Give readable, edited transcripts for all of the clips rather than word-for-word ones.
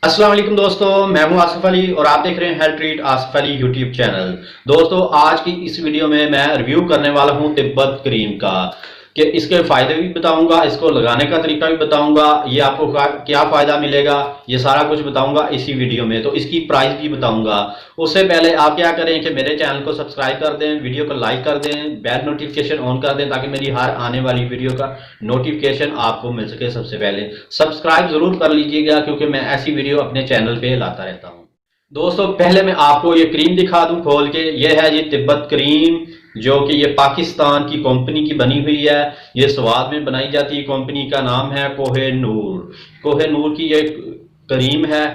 अस्सलाम वालेकुम दोस्तों, मैं हूं आसिफ अली और आप देख रहे हैं health treat Asif Ali YouTube channel. दोस्तों, आज की इस वीडियो में मैं रिव्यू करने वाला हूं तिब्बत क्रीम का कि इसके फ़ायदे भी बताऊंगा, इसको लगाने का तरीका भी बताऊंगा, ये आपको क्या फ़ायदा मिलेगा, ये सारा कुछ बताऊंगा इसी वीडियो में। तो इसकी प्राइस भी बताऊंगा। उससे पहले आप क्या करें कि मेरे चैनल को सब्सक्राइब कर दें, वीडियो को लाइक कर दें, बेल नोटिफिकेशन ऑन कर दें ताकि मेरी हर आने वाली वीडियो का नोटिफिकेशन आपको मिल सके। सबसे पहले सब्सक्राइब ज़रूर कर लीजिएगा क्योंकि मैं ऐसी वीडियो अपने चैनल पे लाता रहता हूँ। दोस्तों, पहले मैं आपको ये क्रीम दिखा दूं खोल के। ये है जी तिब्बत क्रीम, जो कि ये पाकिस्तान की कंपनी की बनी हुई है। ये स्वाद में बनाई जाती है। कंपनी का नाम है कोहे-नूर। कोहे-नूर की ये क्रीम है।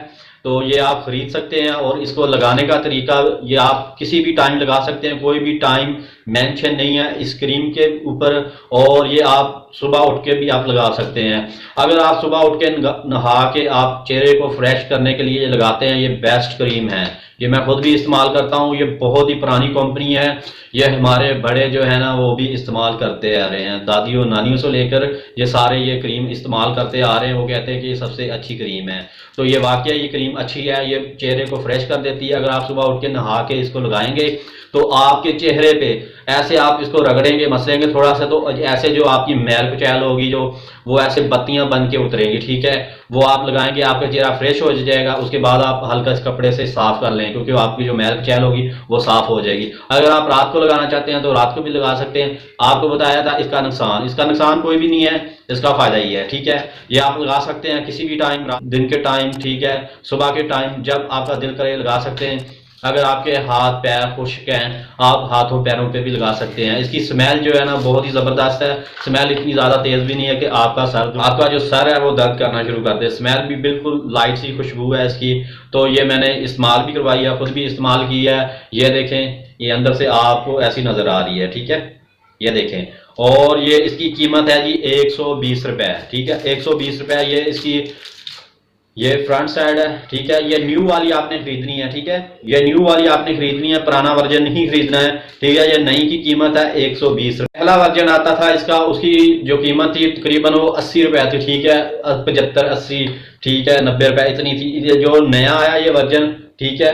तो ये आप खरीद सकते हैं और इसको लगाने का तरीका ये आप किसी भी टाइम लगा सकते हैं, कोई भी टाइम मेंशन नहीं है इस क्रीम के ऊपर। और ये आप सुबह उठ के भी आप लगा सकते हैं। अगर आप सुबह उठ के नहा के आप चेहरे को फ्रेश करने के लिए लगाते हैं, ये बेस्ट क्रीम है। ये मैं खुद भी इस्तेमाल करता हूँ। ये बहुत ही पुरानी कंपनी है। ये हमारे बड़े जो है ना वो भी इस्तेमाल करते आ रहे हैं, दादियों नानियों से लेकर ये सारे ये क्रीम इस्तेमाल करते आ रहे हैं। वो कहते हैं कि ये सबसे अच्छी क्रीम है। तो ये वाकई ये क्रीम अच्छी है। ये चेहरे को फ्रेश कर देती है। अगर आप सुबह उठ के नहा के इसको लगाएंगे तो आपके चेहरे पे ऐसे आप इसको रगड़ेंगे, मसलेंगे थोड़ा सा, तो ऐसे जो आपकी मैल कुचैल होगी जो वो ऐसे बत्तियां बन के उतरेंगी, ठीक है। वो आप लगाएंगे, आपका चेहरा फ्रेश हो जाएगा। उसके बाद आप हल्का इस कपड़े से साफ कर लें क्योंकि आपकी जो मैल कुचैल होगी वो साफ हो जाएगी। अगर आप रात को लगाना चाहते हैं तो रात को भी लगा सकते हैं। आपको बताया था इसका नुकसान कोई भी नहीं है, इसका फायदा ही है, ठीक है। ये आप लगा सकते हैं किसी भी टाइम, दिन के टाइम, ठीक है, सुबह के टाइम, जब आपका दिल करे लगा सकते हैं। अगर आपके हाथ पैर खुश्क हैं, आप हाथों पैरों पे भी लगा सकते हैं। इसकी स्मेल जो है ना बहुत ही ज़बरदस्त है। स्मेल इतनी ज़्यादा तेज़ भी नहीं है कि आपका जो सर है वो दर्द करना शुरू कर दे। स्मेल भी बिल्कुल लाइट सी खुशबू है इसकी। तो ये मैंने इस्तेमाल भी करवाई है, खुद भी इस्तेमाल की है। ये देखें, ये अंदर से आपको ऐसी नज़र आ रही है, ठीक है, ये देखें। और ये इसकी कीमत है जी 120 रुपये, ठीक है, 120 रुपये ये इसकी। ये फ्रंट साइड है, ठीक है। ये न्यू वाली आपने खरीदनी है, ठीक है, ये न्यू वाली आपने खरीदनी है, पुराना वर्जन नहीं खरीदना है, ठीक है। ये नई की कीमत है 120 रुपये। पहला वर्जन आता था इसका, उसकी जो कीमत थी तकरीबन वो 80 रुपये थी, ठीक है, 75 80, ठीक है, 90 रुपये इतनी थी। ये जो नया आया ये वर्जन, ठीक है,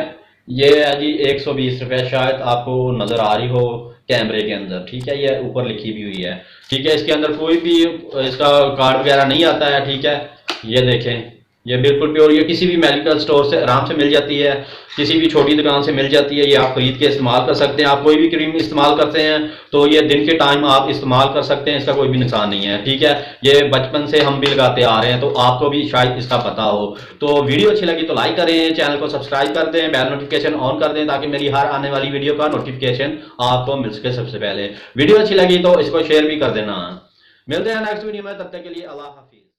ये है जी 120 रुपये। शायद आपको नजर आ रही हो कैमरे के अंदर, ठीक है, ये ऊपर लिखी भी हुई है, ठीक है। इसके अंदर कोई भी इसका कार्ड वगैरह नहीं आता है, ठीक है। ये देखें, ये बिल्कुल प्योर, ये किसी भी मेडिकल स्टोर से आराम से मिल जाती है, किसी भी छोटी दुकान से मिल जाती है। ये आप खरीद के इस्तेमाल कर सकते हैं। आप कोई भी क्रीम इस्तेमाल करते हैं तो ये दिन के टाइम आप इस्तेमाल कर सकते हैं, इसका कोई भी नुकसान नहीं है, ठीक है। ये बचपन से हम भी लगाते आ रहे हैं तो आपको भी शायद इसका पता हो। तो वीडियो अच्छी लगी तो लाइक करें, चैनल को सब्सक्राइब कर दें, बेल नोटिफिकेशन ऑन कर दें ताकि मेरी हर आने वाली वीडियो का नोटिफिकेशन आपको मिल सके सबसे पहले। वीडियो अच्छी लगी तो इसको शेयर भी कर देना। मिलते हैं नेक्स्ट वीडियो में, तब तक के लिए अल्लाह हाफिज।